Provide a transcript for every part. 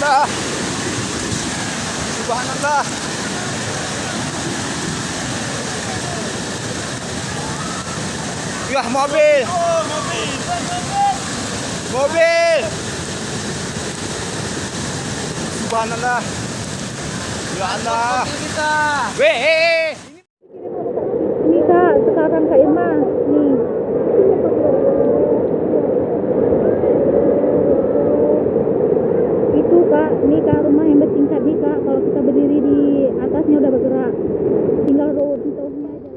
Subhanallah. Subhanallah. Yah, mobil. Oh, mobil. Mobil. Subhanallah. Ya Allah. Kita. Weh. Ini Kak, sekarang Kak Irma, nih. Itu Kak, nih Kak rumah yang bertingkat nih Kak. Kalau kita berdiri di atasnya udah bergerak. Tinggal road di bawahnya aja.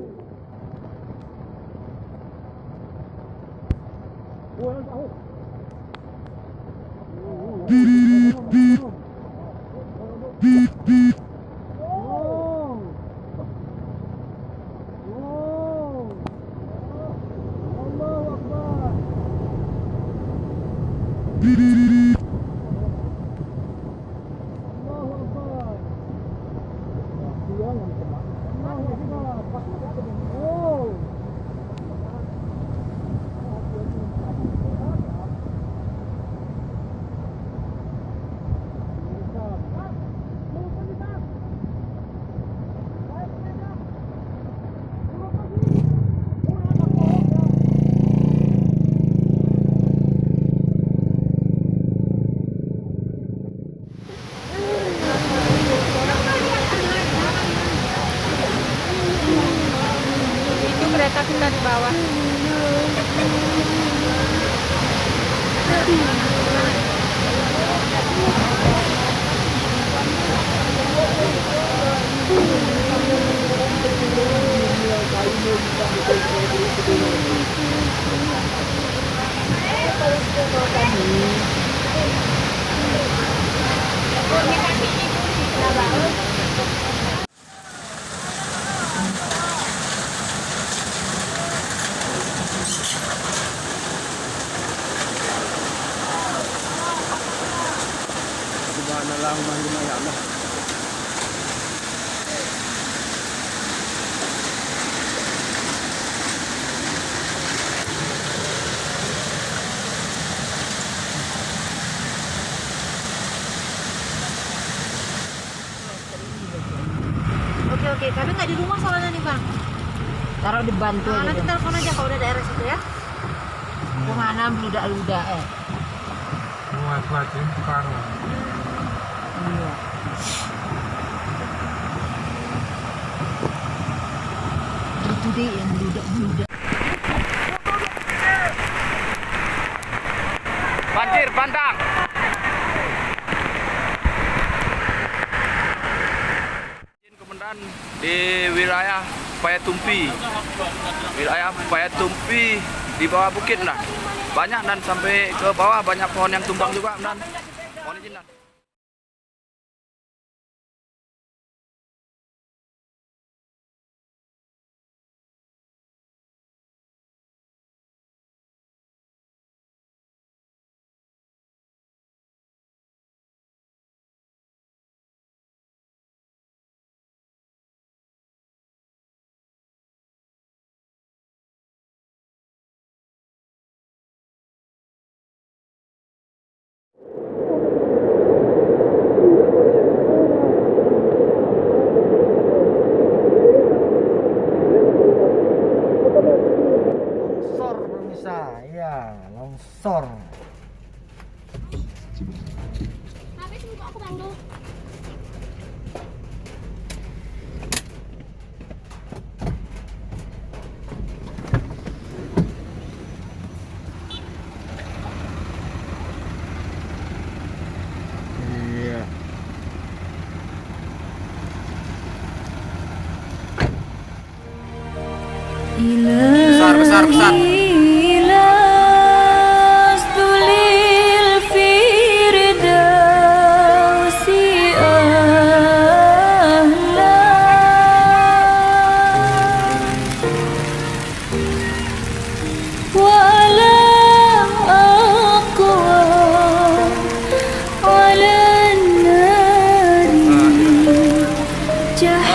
Itu kereta kita di bawah. Subhanallah, ya Allah. Oke, kami nggak di rumah soalnya nih Bang. Taruh di bantu Nah, aja. nanti telepon aja kalau udah daerah situ ya. Kemana beludak-ludak Buat sekarang. Iya. Itu deh yang beludak-beludak. Banjir bandang. Komandan di wilayah Payatumpi. Wilayah Payatumpi di bawah bukit nah. Banyak dan sampai ke bawah banyak pohon yang tumbang juga dan mohon izin dan. Longsor pemirsa, ya longsor. Iya. Besar besar besar.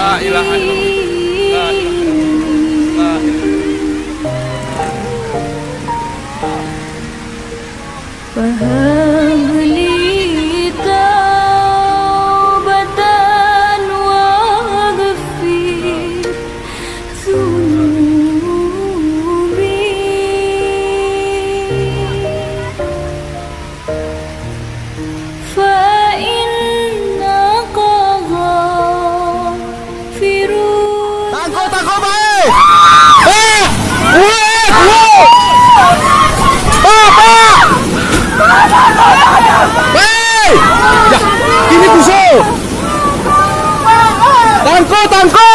La ilaha illallah. La ilaha illallah. baik. Pak. Hei! Ya, ini kusuk. Tangko.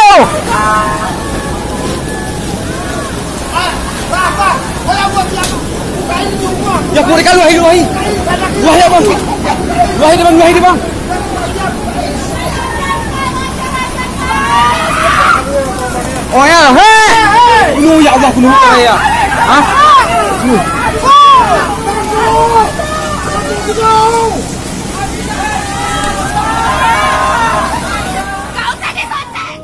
Ya, kurang luahi. Luahi abang. Luahi bang. Oh ya, hei! Ya Allah, kuno ya. Hah? Kau tadi konten.